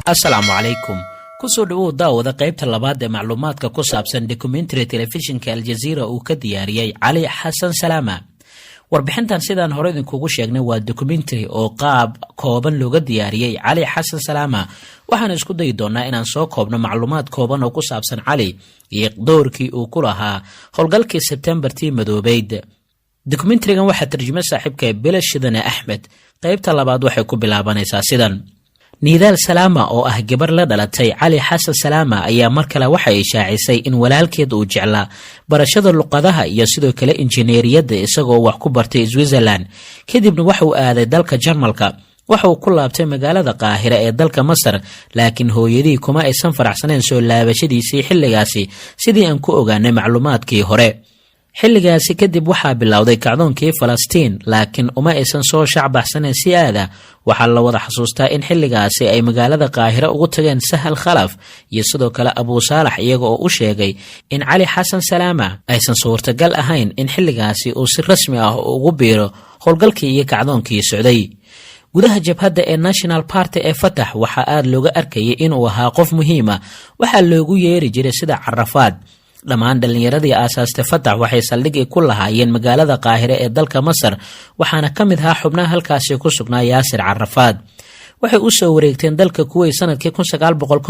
asalaamu calaykum kusoo dhawow daawada qaybta labaad ee macluumaadka ku saabsan documentary telefishinka aljaziira uu ka diyaariyey cali xasan salaama. warbixintan sidaan hore idinkugu sheegnay waa documentary oo qaab kooban looga diyaariyey cali xasan salaama. waxaan isku dayi doonaa inaan soo koobno macluumaad kooban oo ku saabsan cali iyo doorkii uu ku lahaa howlgalkii sebtembartii madoobeyd. documentarigan waxaa tarjumay saaxiibka bilash shidane axmed. qaybta labaad waxay ku bilaabanaysaa sidan. nidaal salaama oo ah gabar la dhalatay cali xasan salaama ayaa mar kale waxay ishaacisay in walaalkeed uu jeclaa barashada luqadaha iyo sidoo kale injineeriyadda isagoo wax ku bartay Switzerland. kadibna waxa uu aaday dalka Jarmalka. waxa uu ku laabtay magaalada Qaahira ee dalka Masar, laakiin hooyadii kuma aysan faraxsanayn soo laabashadiisii xilligaasi sidii aan ku ogaanay macluumaadkii hore. xilligaasi kadib waxaa bilowday kacdoonkii Falastiin, laakiin uma aysan soo shacbaxsanayn si aada. waxaa la wada xasuustaa in xilligaasi ay magaalada Qaahira ugu tageen Sahal Khalaf iyo sidoo kale Abu Saalax iyaga oo u sheegay in Cali Xasan Salaama aysan suurtagal ahayn in xilligaasi uu si rasmi ah ugu biiro howlgalkii iyo kacdoonkii socday. gudaha jabhadda ee National Party ee Fatah waxaa aad looga arkayay inuu ahaa qof muhiim ah. waxaa loogu yeeri jiray sida Carafaad. dhammaan dhalinyaradii aasaastay Fatah waxay saldhig ku lahaayeen magaalada Qaahira ee dalka Masar, waxaana ka mid ahaa xubnaha halkaasi ku sugnaa Yaasir Carafaad. waxay u soo wareegteen dalka Kuwait sanadkii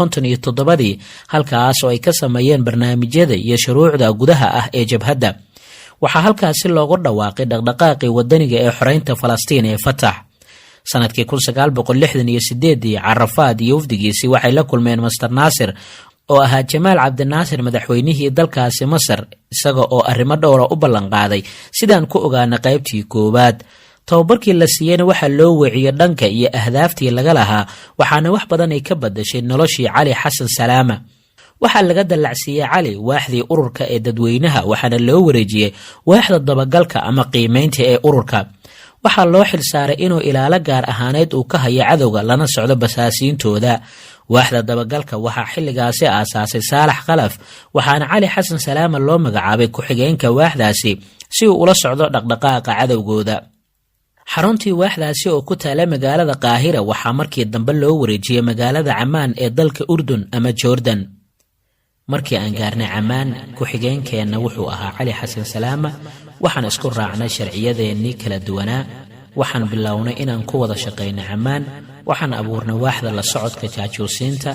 1957 halkaas oo ay ka sameeyeen barnaamijyada iyo shuruucda gudaha ah ee jabhadda. waxaa halkaasi loogu dhawaaqay dhaqdhaqaaqii wadaniga ee xoreynta Falastiin ee Fatah. sanadkii 1968 Carafaad iyo wafdigiisii waxay la kulmeen Master Nasir oo ahaa Jamaal Cabdinaasir madaxweynihii dalkaasi Masar, isaga oo arrimo dhowra u ballan qaaday sidaan ku ogaana qaybtii koowaad. tababarkii la siiyeyna waxaa loo weeciyey dhanka iyo ahdaaftii laga lahaa, waxaana wax badan ay ka badashay noloshii Cali Xasan Salaama. waxaa laga dallacsiiyey Cali waaxdii ururka ee dadweynaha, waxaana loo wareejiyey waaxda dabagalka ama qiimeynta ee ururka. waxaa loo xilsaaray inuu ilaalo gaar ahaaneed uu ka hayo cadowga lana socdo basaasiintooda. waaxda dabagalka waxaa xilligaasi aasaasay Saalax Khalaf, waxaana Cali Xasan Salaama loo magacaabay ku-xigeenka waaxdaasi si uu ula socdo dhaqdhaqaaqa cadowgooda. xaruntii waaxdaasi oo ku taala magaalada Qaahira waxaa markii dambe loo wareejiyey magaalada Camaan ee dalka Urdun ama Jordan. markii aan gaarnay Camaan, ku-xigeenkeenna wuxuu ahaa Cali Xasan Salaama. waxaan isku raacnay sharciyadeennii kala duwanaa. waxaan bilownay inaan ku wada shaqayno Camaan. waxaan abuurnay waaxda la socodka jaajuusiinta.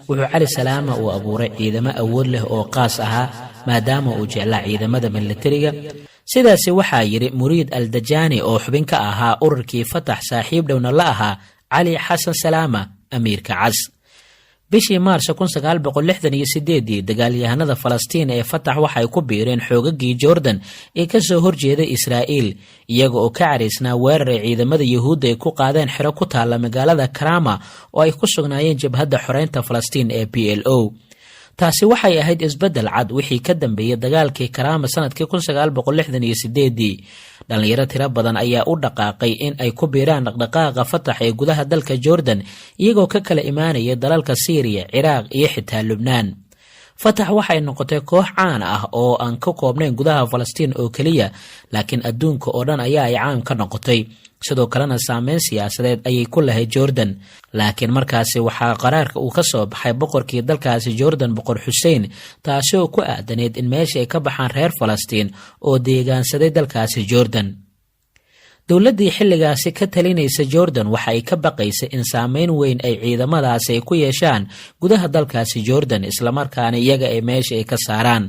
wuxuu Cali Salaama uu abuuray ciidamo awood leh oo qaas ahaa maadaama uu jeclaa ciidamada militariga. sidaasi waxaa yidhi Muriid Al-Dajani oo xubin ka ahaa ururkii Fatah, saaxiib dhowna la ahaa Cali Xasan Salaama amiirka cas. bishii Maarso 1968 dagaalyahanada Falastiin ee Fatah waxay ku biireen xoogagii Jordan ee ka soo horjeeday Israa'iil, iyaga oo ka cariisnaa weerar ay ciidamada Yuhuudda ay ku qaadeen xero ku taala magaalada Karama oo ay ku sugnaayeen jabhadda xoreynta Falastiin ee PLO. taasi waxay ahayd isbedel cad wixii ka dambeeyay dagaalkii Karama sanadkii 1968. dhalinyaro tiro badan ayaa u dhaqaaqay in ay ku biiraan dhaqdhaqaaqa Fatah ee gudaha dalka Jordan, iyagoo ka kala imaanaya dalalka Syria, Ciraaq iyo xitaa Lubnaan. Fatah waxay noqotay koox caan ah oo aan ka koobnayn gudaha Falastiin oo kaliya, laakiin adduunka oo dhan ayaa ay caan ka noqotay. sidoo kalena saameyn siyaasadeed ayay ku lahayd Jordan. laakiin markaasi waxaa qaraarka uu ka soo baxay boqorkii dalkaasi Jordan, boqor Xussein, taasi oo ku aadaneed in meesha ay ka baxaan reer Falastiin oo deegaansaday dalkaasi Jordan. dowladdii xilligaasi ka talinaysa Jordan waxa ay ka baqaysay in saameyn weyn ay ciidamadaasi ay ku yeeshaan gudaha dalkaasi Jordan, islamarkaana iyaga ay meesha ay ka saaraan.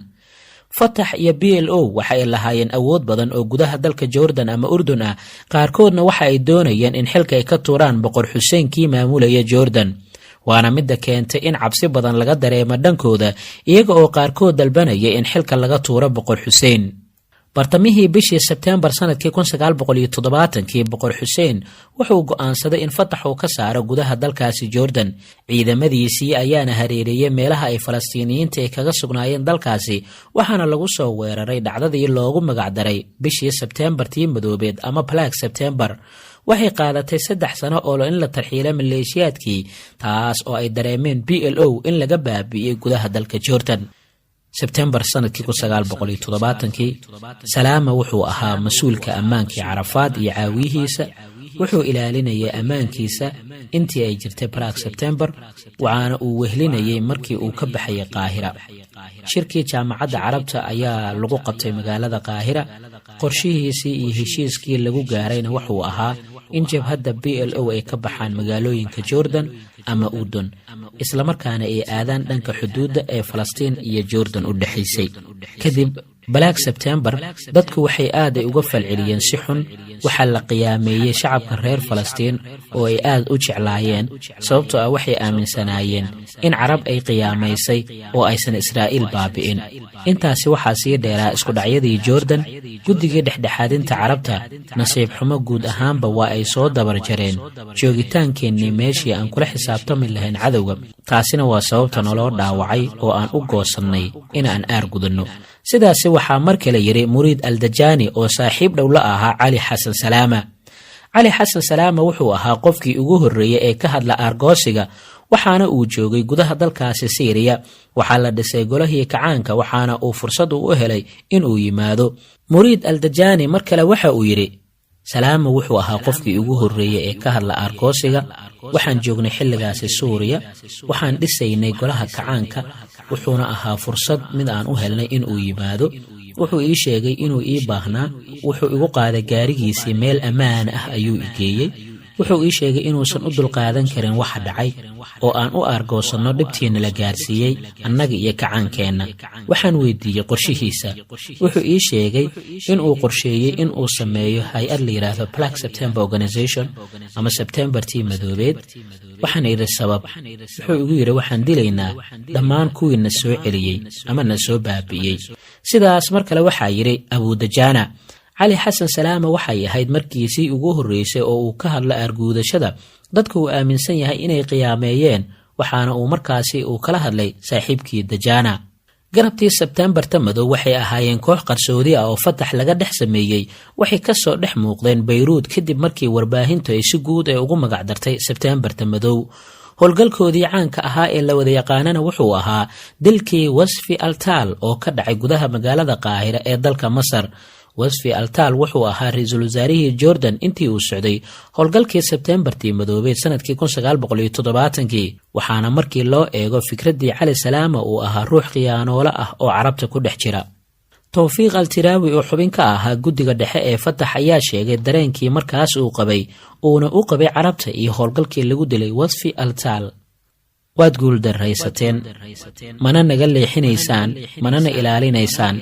Fatah iyo PLO waxa ay lahaayeen awood badan oo gudaha dalka Jordan ama Urdun ah. qaarkoodna waxa ay doonayeen in xilka ay ka tuuraan boqor Xussein kii maamulaya Jordan. waana midda keentay in cabsi badan laga dareemo dhankooda, iyaga oo qaarkood dalbanaya in xilka laga tuuro boqor Xussein. bartamihii bishii Sebtembar sanadkii 1970 boqor Xussein wuxuu go'aansaday in Fatah uu ka saaro gudaha dalkaasi Jordan. ciidamadiisii ayaana hareeriyay meelaha ay Falastiiniyiinta ay kaga sugnaayeen dalkaasi, waxaana lagu soo weeraray dhacdadii loogu magac daray bishii Sebtembartii madoobeed ama Black September. waxay qaadatay 3 sano oo in la tarxiilay maleeshiyaadkii, taas oo ay dareemeen PLO in laga baabi'iyay gudaha dalka Jordan. Sebtembar sanadkii 1970 Salaama wuxuu ahaa mas-uulka ammaankii Carafaad iyo caawiyihiisa. wuxuu ilaalinayay ammaankiisa intii ay jirtay Black September, waxaana uu wehlinayay markii uu ka baxayay Qaahira. shirkii jaamacadda Carabta ayaa lagu qabtay magaalada Qaahira. qorshihiisii iyo heshiiskii lagu gaarayna wuxuu ahaa in jabhadda PLO ay ka baxaan magaalooyinka Jordan ama Urdun, isla markaana ay aadaan dhanka xuduudda ee Falastiin iyo Jordan u dhaxaysay. kadib Black September, dadku waxay aad uga falceliyeen si xun. waxaa la qiyaameeyay shacabka reer Falastiin oo ay aad u jeclaayeen, sababtoo ah waxay aaminsanaayeen in Carab ay qiyaamaysay oo aysan Israa'iil baabi'in. intaasi waxaa sii dheeraa isku dhacyadii Jordan. guddigii dhexdhexaadinta Carabta nasiib xumo guud ahaanba waa ay soo dabar jareen joogitaankeenii meeshii aan kula xisaabtami lahayn cadowga. taasina waa sababta naloo dhaawacay oo aan u goosannay inaan aar gudanno. sidaasi waxaa mar kale yiri Muriid Al-Dajani oo saaxiib dhow la ahaa Cali Xasan Salaama. Cali Xasan Salaama wuxuu ahaa qofkii ugu horreeyay ee ka hadla aargoosiga, waxaana uu joogay gudaha dalkaasi Syria. waxaa la dhisay golahii kacaanka, waxaana uu fursad u helay in uu yimaado. Muriid Al-Dajani mar kale waxa uu yiri Salaama wuxuu ahaa qofkii ugu horreeyay ee ka hadla aargoosiga. waxaan joognay xilligaasi Suuriya, waxaan dhisaynay golaha kacaanka, wuxuuna ahaa fursad mid aan u helnay in uu yimaado. wuxuu ii sheegay inuu ii baahnaa. wuxuu igu qaaday gaarigiisii meel ammaan ah ayuu i geeyey. wuxuu ii sheegay inuusan u dulqaadan karin waxa dhacay oo aan u aargoosanno dhibtiina la gaarsiiyey annaga iyo kacaankeenna. waxaan weydiiyey qorshihiisa. wuxuu ii sheegay inuu qorsheeyey in uu sameeyo hay-ad la yidhaahdo Black September Organization ama Septembertii madoobeed. waxaan idhi sabab. wuxuu igu yidhi waxaan dilaynaa dhammaan kuwii na soo celiyey ama na soo baabi'iyey. sidaas mar kale waxaa yidhi Abu Dajana. Cali Xasan Salaama waxay ahayd markiisii ugu horreysay oo uu ka hadla aarguudashada dadka uu aaminsan yahay inay qiyaameeyeen, waxaana uu markaasi uu kala hadlay saaxiibkii Dajana. garabtii Sebtembarta madow waxay ahaayeen koox qarsoodi ah oo Fatax laga dhex sameeyey. waxay ka soo dhex muuqdeen Beirut kadib markii warbaahintu ay si guud ugu magac dartay Sebtembarta madow. howlgalkoodii caanka ahaa ee la wada yaqaanana wuxuu ahaa dilkii Wasfi Al-Tal oo ka dhacay gudaha magaalada Qaahira ee dalka Masar. Wasfi Al-Tal wuxuu ahaa ra'iisul wasaarihii Jordan intii uu socday howlgalkii Sebtembartii madoobeed sanadkii 1970. waxaana markii loo eego fikraddii Cali Salaama uu ahaa ruux khiyaanoole ah oo Carabta ku dhex jira. Tawfiiq Al-Tiraawi oo xubin ka ahaa guddiga dhexe ee Fatax ayaa sheegay dareenkii markaas uu qabay uuna u qabay Carabta iyo howlgalkii lagu dilay Wasfi Al-Tal. waad guuldarraysateen, mana naga leexinaysaan, manana ilaalinaysaan.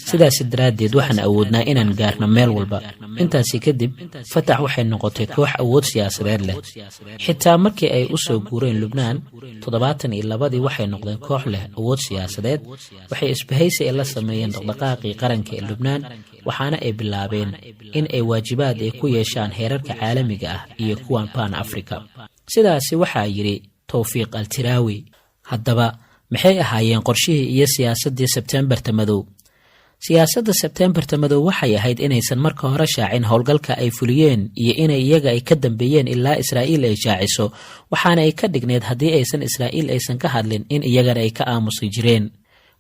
sidaas daraaddeed waxaan awoodnaa inaan gaarno meel walba. intaasi kadib Fatax waxay noqotay koox awood siyaasadeed leh. xitaa markii ay u soo guureen Lubnaan 72 waxay noqdeen koox leh awood siyaasadeed. waxay isbahaysi la sameeyeen dhaqdhaqaaqii qaranka ee Lubnaan, waxaana ay bilaabeen in ay waajibaad ay ku yeeshaan heerarka caalamiga ah iyo kuwan Pan Africa. sidaasi waxaa yiri Tawfiiq Al-Tiraawi. haddaba maxay ahaayeen qorshihii iyo siyaasaddii Sebtembarta madow? siyaasadda Sebtembarta madow waxay ahayd inaysan marka hore shaacin howlgalka ay fuliyeen iyo inay iyaga ay ka dambeeyeen ilaa Israa'iil ay shaaciso, waxaana ay ka dhigneed haddii aysan Israa'iil aysan ka hadlin in iyagana ay ka aamusi jireen.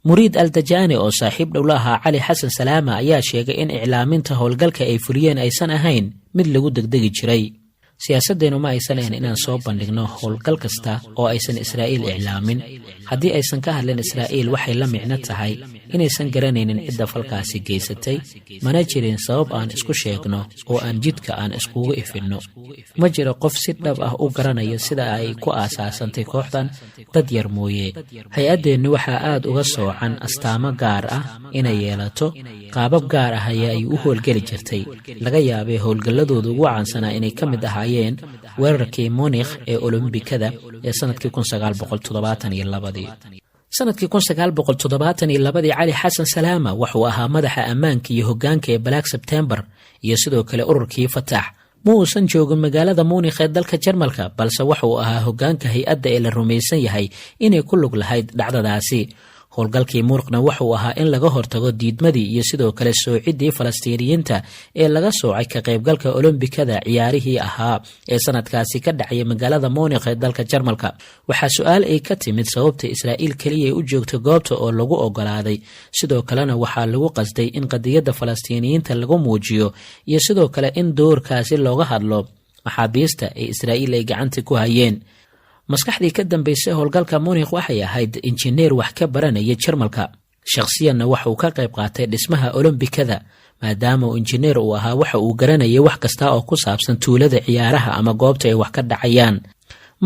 Muriid Al-Dajani oo saaxiib dhow la ahaa Cali Xasan Salaama ayaa sheegay in iclaaminta howlgalka ay fuliyeen aysan ahayn mid lagu degdegi jiray. siyaasaddeenu ma aysan ahayn inaan soo bandhigno howlgal kasta oo aysan Israa'iil iclaamin. haddii aysan ka hadlin Israa'iil waxay la micno tahay inaysan garanaynin cidda falkaasi geysatay, mana jirin sabab aan isku sheegno oo aan jidka aan iskugu ifinno. ma jiro qof si dhab ah u garanaya sida ay ku aasaasantay kooxdan, dad yar mooye. hay-addeennu waxaa aad uga soocan astaamo gaar ah inay yeelato, qaabab gaar ah ayaa ay u howlgeli jirtay. laga yaabay howlgalladooda ugu caansanaa inay ka mid ahaayeen weerarkii Munich ee Olombikada ee sanadkii 1972. sanadkii 1972 Cali Xasan Salaama wuxuu ahaa madaxa ammaanka iyo hoggaanka ee Black September iyo sidoo kale ururkii Fatax. ma uusan joogin magaalada Munich ee dalka Jarmalka, balse wuxuu ahaa hoggaanka hay-adda ee la rumaysan yahay inay ku lug lahayd dhacdadaasi. howlgalkii Muurqna wuxuu ahaa in laga hortago diidmadii iyo sidoo kale soocidii Falastiiniyiinta ee laga soocay ka qaybgalka Olombikada ciyaarihii ahaa ee sanadkaasi ka dhacay magaalada Munich ee dalka Jarmalka. waxaa su'aal ay ka timid sababta Israa'iil kaliya u joogto goobta oo lagu ogolaaday. sidoo kalena waxaa lagu qasday in qadiyadda Falastiiniyiinta lagu muujiyo iyo sidoo kale in doorkaasi looga hadlo maxaabiista ee Israa'iil ay gacanta ku hayeen. maskaxdii ka dambeysay howlgalka Munich waxay ahayd injineer wax ka baranaya Jarmalka, shakhsiyanna waxa uu ka qayb qaatay dhismaha Olombikada. maadaama uu injineer uu ahaa, waxa uu garanayay wax kasta oo ku saabsan tuulada ciyaaraha ama goobta ay wax ka dhacayaan.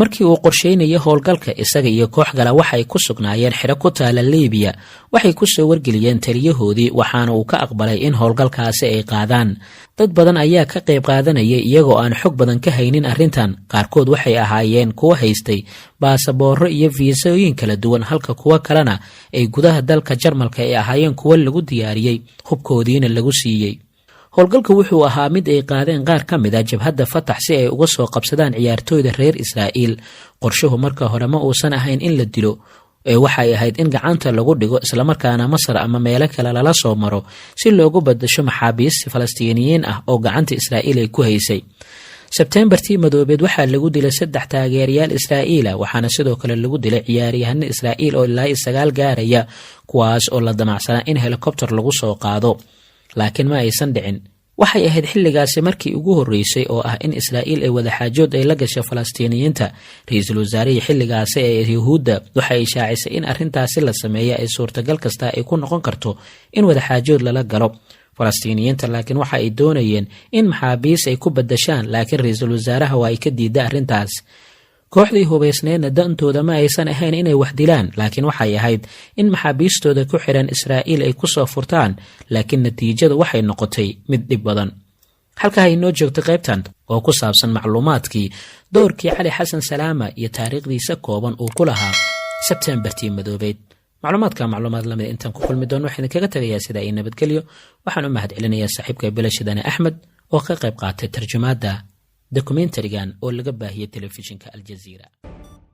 markii uu qorsheynayay howlgalka, isaga iyo koox kale waxay ku sugnaayeen xiro ku taala Liibiya. waxay ku soo wargeliyeen taliyahoodii, waxaana uu ka aqbalay in howlgalkaasi ay qaadaan. dad badan ayaa ka qayb qaadanayay iyagoo aan xog badan ka haynin arrintan. qaarkood waxay ahaayeen kuwa haystay baasaboorro iyo fiisooyin kala duwan, halka kuwa kalena ay gudaha dalka Jarmalka ay ahaayeen kuwa lagu diyaariyey, hubkoodiina lagu siiyey. howlgalku wuxuu ahaa mid ay qaadeen qaar ka mid a jabhadda Fatax si ay uga soo qabsadaan ciyaartooyda reer Israa'iil. qorshuhu marka hore ma uusan ahayn in la dilo, waxay ahayd in gacanta lagu dhigo, islamarkaana Masar ama meelo kale lala soo maro si loogu badasho maxaabiis Falastiiniyiin ah oo gacanta Israa'iil ay ku haysay. Sebteembartii madoobeed waxaa lagu dilay 3 taageerayaal Israa'iila, waxaana sidoo kale lagu dilay ciyaaryahano Israa'iil oo ilaa 9 gaaraya, kuwaas oo la damacsanaa in helikobtar lagu soo qaado, laakiin ma aysan dhicin. waxay ahayd xilligaasi markii ugu horreysay oo ah in Israa'iil ay wada xaajood ay la gashay Falastiiniyiinta. ra'iisul wasaarihii xilligaasi ee Yahuudda waxay shaacisay in arrintaasi la sameeyo ay suurtagal kasta ay ku noqon karto in wada xaajood lala galo Falastiiniyiinta, laakiin waxa ay doonayeen in maxaabiis ay ku badashaan, laakiin ra'iisul wasaaraha waa ay ka diiday arrintaas. kooxdii hubaysneedna dantooda ma aysan ahayn inay wax dilaan, laakiin waxay ahayd in maxaabiistooda ku xiran Israa'iil ay ku soo furtaan, laakiin natiijadu waxay noqotay mid dhib badan. halkaa ay noo joogto qaybtan oo ku saabsan macluumaadkii doorkii Cali Xasan Salaama iyo taariikhdiisa kooban uu ku lahaa Sebteembartii madoobeed. macluumaad lamid intaan ku kulmi doono waxaan kaga tagayaa sida ay nabadgelyo. waxaan u mahadcelinayaa saaxiibka Bilashadane Axmed oo ka qayb qaatay tarjumaadda dokumentarigan oo laga baahiyay telefishinka Al Jazeera.